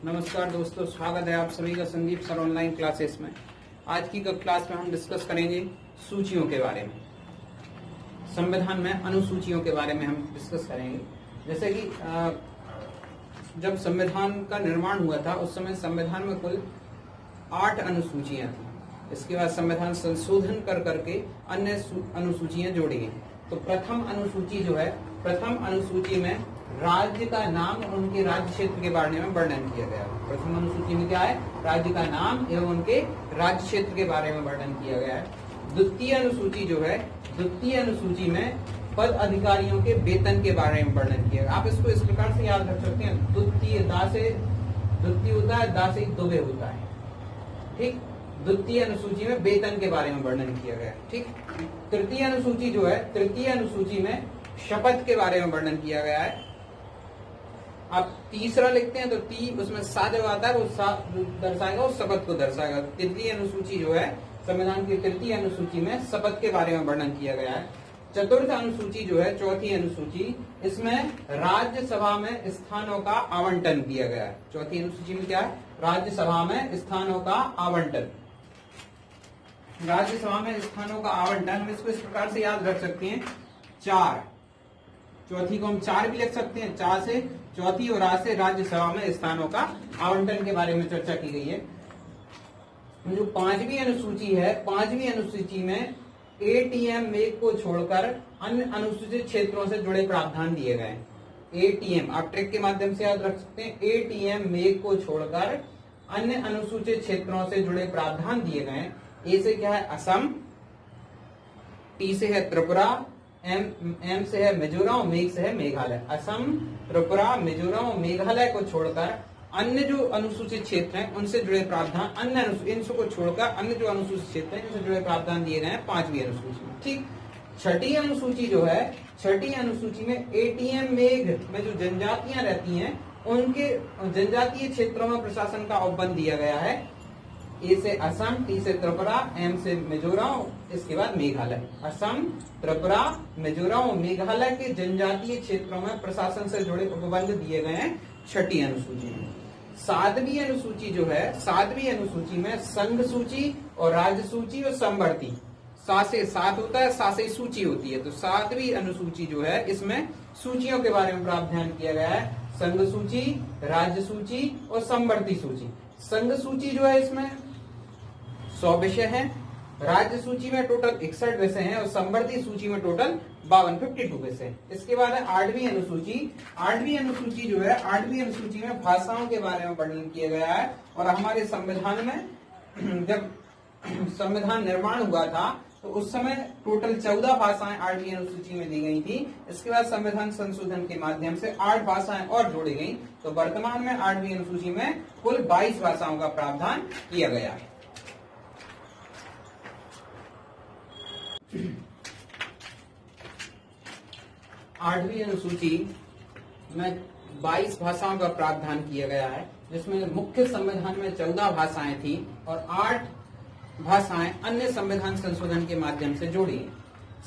नमस्कार दोस्तों, स्वागत है आप सभी का संदीप सर ऑनलाइन क्लासेस में। आज की क्लास में हम डिस्कस करेंगे सूचियों के बारे में। संविधान में अनुसूचियों के बारे में हम डिस्कस करेंगे। जैसे कि जब संविधान का निर्माण हुआ था उस समय संविधान में कुल 8 अनुसूचियां थी। इसके बाद संविधान संशोधन कर करके अन्य अनुसूचियां जोड़ी गई। तो प्रथम अनुसूची जो है, प्रथम अनुसूची में राज्य का नाम और उनके राज्य क्षेत्र के बारे में वर्णन किया गया है। प्रथम अनुसूची में क्या है? राज्य का नाम एवं उनके राज्य क्षेत्र के बारे में वर्णन किया गया है। द्वितीय अनुसूची जो है, द्वितीय अनुसूची में पद अधिकारियों के वेतन के बारे में वर्णन किया गया। आप इसको इस प्रकार से याद रख सकते हैं, द्वितीय दा से द्वितीय होता है, दा से दुबे होता है। ठीक, द्वितीय अनुसूची में वेतन के बारे में वर्णन किया गया है। ठीक, तृतीय अनुसूची जो है, तृतीय अनुसूची में शपथ के बारे में वर्णन किया गया है। आप तीसरा लिखते हैं तो उसमें सा जब आता है वो सा दर्शाएगा और शपथ को दर्शाएगा। तृतीय अनुसूची जो है, संविधान की तृतीय अनुसूची में शपथ के बारे में वर्णन किया गया है। चतुर्थ अनुसूची जो है, चौथी अनुसूची, इसमें राज्यसभा में स्थानों का आवंटन किया गया है। चौथी अनुसूची में क्या है? राज्यसभा में स्थानों का आवंटन। राज्यसभा में स्थानों का आवंटन हम इसको इस प्रकार से याद रख सकते हैं, 4। चौथी को हम 4 भी लिख सकते हैं, 4 से चौथी और आज से राज्यसभा में स्थानों का आवंटन के बारे में चर्चा की गई है। जो 5वीं अनुसूची है, 5वीं अनुसूची में एटीएम मेघ को छोड़कर अन्य अनुसूचित क्षेत्रों से जुड़े प्रावधान दिए गए हैं। एटीएम आप ट्रिक के माध्यम से याद रख सकते हैं, एटीएम मेघ को छोड़कर अन्य अनुसूचित क्षेत्रों से जुड़े प्रावधान दिए गए हैं। ए से क्या है? असम, टी से है त्रिपुरा, एम से है मिजोरम, मेघ से है मेघालय। असम, त्रिपुरा, मिजोरम और मेघालय को छोड़कर अन्य जो अनुसूचित क्षेत्र हैं उनसे जुड़े प्रावधान, अन्य इनको को छोड़कर अन्य जो अनुसूचित क्षेत्र हैं इनसे जुड़े प्रावधान दिए गए हैं 5वीं अनुसूची में। ठीक, छठी अनुसूची जो है, छठी अनुसूची में एटीएम मेघ में जो जनजातियां रहती हैं उनके जनजातीय क्षेत्रों में प्रशासन का उपबंध दिया गया है। ए से असम, टी से त्रिपुरा, एम से मिजोरम, इसके बाद मेघालय। असम, त्रिपुरा, मिजोरम और मेघालय के जनजातीय क्षेत्रों में प्रशासन से जुड़े उपबंध दिए गए हैं छठी अनुसूची में। 7वीं अनुसूची जो है, 7वीं अनुसूची में संघ सूची और राज्य सूची और संवर्ती, 7 से 7 होता है, 7 से सूची होती है। तो 7वीं अनुसूची जो है, इसमें सूचियों के बारे में प्रावधान किया गया है। संघ सूची, राज्य सूची और संवर्ती सूची। संघ सूची जो है इसमें 100 विषय हैं, राज्य सूची में टोटल 61 विषय हैं और संवर्ती सूची में टोटल 52 विषय हैं। इसके बाद है 8वीं अनुसूची। 8वीं अनुसूची जो है, 8वीं अनुसूची में भाषाओं के बारे में वर्णन किया गया है। और हमारे संविधान में जब संविधान निर्माण हुआ था तो उस समय टोटल 14 भाषाएं 8वीं अनुसूची में दी गई थी। इसके बाद संविधान संशोधन के माध्यम से 8 भाषाएं और जोड़ी गई। तो वर्तमान में 8वीं अनुसूची में कुल 22 भाषाओं का प्रावधान किया गया है। 8वीं अनुसूची में 22 भाषाओं का प्रावधान किया गया है, जिसमें मुख्य संविधान में 14 भाषाएं थी और 8 भाषाएं अन्य संविधान संशोधन के माध्यम से जोड़ी हैं।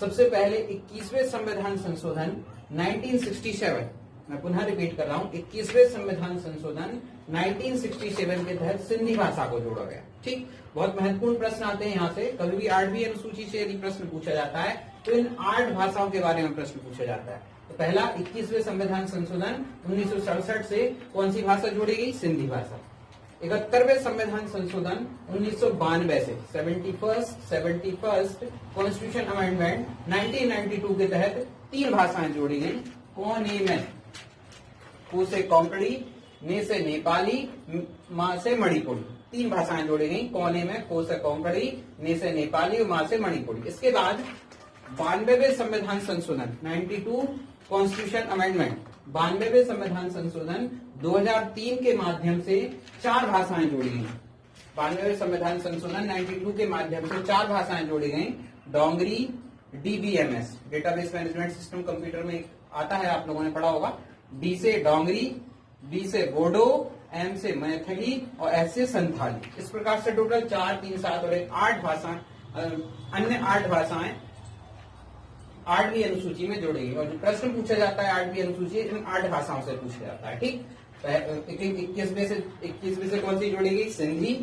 सबसे पहले 21वें संविधान संशोधन 1967, मैं पुनः रिपीट कर रहा हूं, 21वें संविधान संशोधन 1967 के तहत सिंधी भाषा को जोड़ा गया। ठीक, बहुत महत्वपूर्ण प्रश्न आते हैं यहाँ से। कभी भी 8वीं अनुसूची से यदि प्रश्न पूछा जाता है तो इन 8 भाषाओं के बारे में प्रश्न पूछा जाता है। तो पहला 21वें संविधान संशोधन 1967 से कौन सी भाषा जोड़ी गई? सिंधी भाषा। 71वें संविधान संशोधन 1992 से 71st कॉन्स्टिट्यूशन अमेंडमेंट 1992 के तहत 3 भाषाएं जोड़ी गई। कोने में, को से कोंकणी, ने से नेपाली, माँ से मणिपुरी, 3 भाषाएं जोड़ी गई। कोने में, को से कोंकणी, ने से नेपाली और माँ से मणिपुरी। इसके बाद 92वें संविधान संशोधन 92 कॉन्स्टिट्यूशन अमेंडमेंट, 92वें संविधान संशोधन 2003 के माध्यम से 4 भाषाएं जोड़ी गई। 92वें संविधान संशोधन 92 के माध्यम से 4 भाषाएं जोड़ी गई। Dogri, DBMS, database management system computer में आता है, आप लोगों ने पढ़ा होगा। डी से डोंगरी, बी से बोडो, एम से मैथिली और एस से संथाली। इस प्रकार से टोटल 4, 3, 7 और 1 8 भाषाएं, अन्य 8 भाषाएं 8वीं अनुसूची में जोड़ी गई। और जो प्रश्न पूछा जाता है 8वीं अनुसूची इन 8 भाषाओं से पूछा जाता है। ठीक, 21वें से कौन सी जोड़ी गई? सिंधी।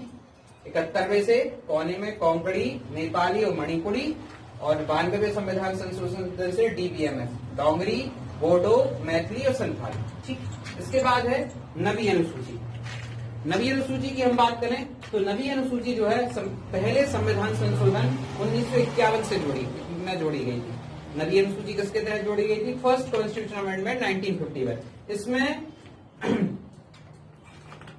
71वें से कोने में कोंकणी, नेपाली और मणिपुरी। और 92वें संविधान संशोधन से DBMS, डोंगरी, बोडो, मैथिली और संथाली। ठीक, इसके बाद है नवी अनुसूची। नवी अनुसूची की हम बात करें तो नवी अनुसूची जो है पहले संविधान संशोधन 1951 से जोड़ी गई थी। नवी अनुसूची किसके तहत जोड़ी गई थी? First constitution amendment 1951। इसमें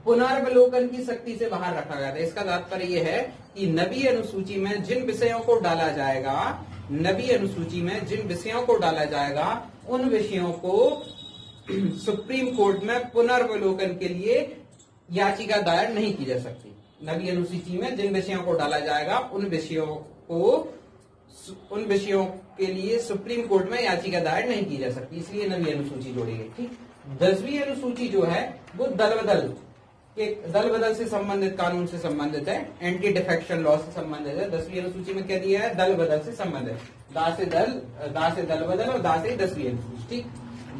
पुनर्वलोकन की शक्ति से बाहर रखा गया था। इसका तात्पर्य यह है कि नवी अनुसूची में जिन विषयों को डाला जाएगा, नवी अनुसूची में जिन विषयों को डाला जाएगा उन विषयों को सुप्रीम कोर्ट में पुनर्वलोकन के लिए याचिका दायर नहीं की जा सकती। नवी अनुसूची में जिन विषयों को डाला जाएगा उन विषयों के लिए सुप्रीम कोर्ट में याचिका दायर नहीं की जा सकती, इसलिए नवी अनुसूची जोड़ी गई। ठीक, 10वीं अनुसूची जो है वो दल बदल से संबंधित कानून से संबंधित है, एंटी डिफेक्शन लॉ से संबंधित है। 10वीं अनुसूची में क्या दिया है? दल बदल से संबंधित, दा से दल बदल और दा से 10वीं अनुसूची। ठीक,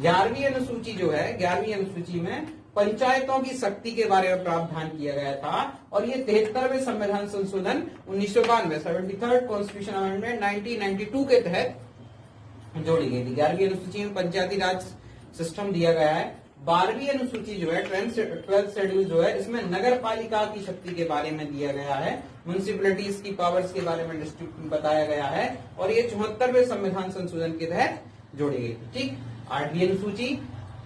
11वीं अनुसूची जो है, 11वीं अनुसूची में पंचायतों की शक्ति के बारे में प्रावधान किया गया था और ये 73वें संविधान संशोधन 1992 73rd कॉन्स्टिट्यूशन अमेंडमेंट 1992 के तहत जोड़ी गई थी। 11वीं अनुसूची में पंचायती राज सिस्टम दिया गया है। 12वीं अनुसूची जो है 12th शेड्यूल जो है इसमें नगर पालिका की शक्ति के बारे में दिया गया है, म्युनिसिपैलिटीज की पावर्स के बारे में बताया गया है और ये 74वें संविधान संशोधन के तहत जोड़ी गई थी। ठीक, 8वीं अनुसूची,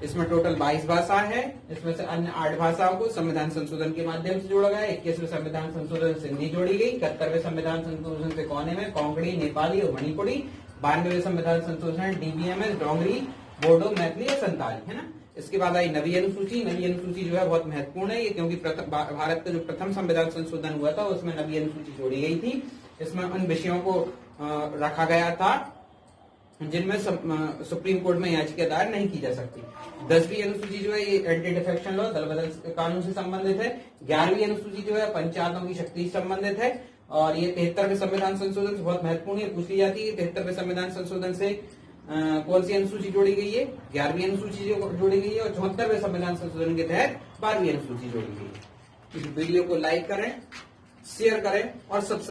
इसमें टोटल 22 भाषाएं हैं, इसमें से अन्य 8 भाषाओं को संविधान संशोधन के माध्यम से जोड़ा गया। 21वें संविधान संशोधन से सिंधी जोड़ी गई। 71वें संविधान संशोधन से कोने में कोंकणी, नेपाली और मणिपुरी। 92वें संविधान संशोधन DBMS, डोंगरी, बोडो, मैथिली और संताली, है ना। इसके बाद आई नवी अनुसूची। नवी अनुसूची जो है बहुत महत्वपूर्ण है ये, क्योंकि भारत का जो प्रथम संविधान संशोधन हुआ था उसमें नवी अनुसूची जोड़ी गई थी। इसमें उन विषयों को रखा गया था जिनमें सुप्रीम कोर्ट में याचिका दायर नहीं की जा सकती। 10वीं अनुसूची जो है ये एंटी डिफेक्शन लॉ, दल बदल कानून से संबंधित है। 11वीं अनुसूची जो है पंचायतों की शक्ति से संबंधित है और ये 73वें संविधान संशोधन से बहुत महत्वपूर्ण है, पूछ ली जाती है। 73वें संविधान संशोधन से कौन सी अनुसूची जोड़ी गई है? 11वीं अनुसूची जोड़ी गई है और 74वें संविधान संशोधन के तहत 12वीं अनुसूची जोड़ी गई है। इस वीडियो को लाइक करें, शेयर करें और सब्सक्राइब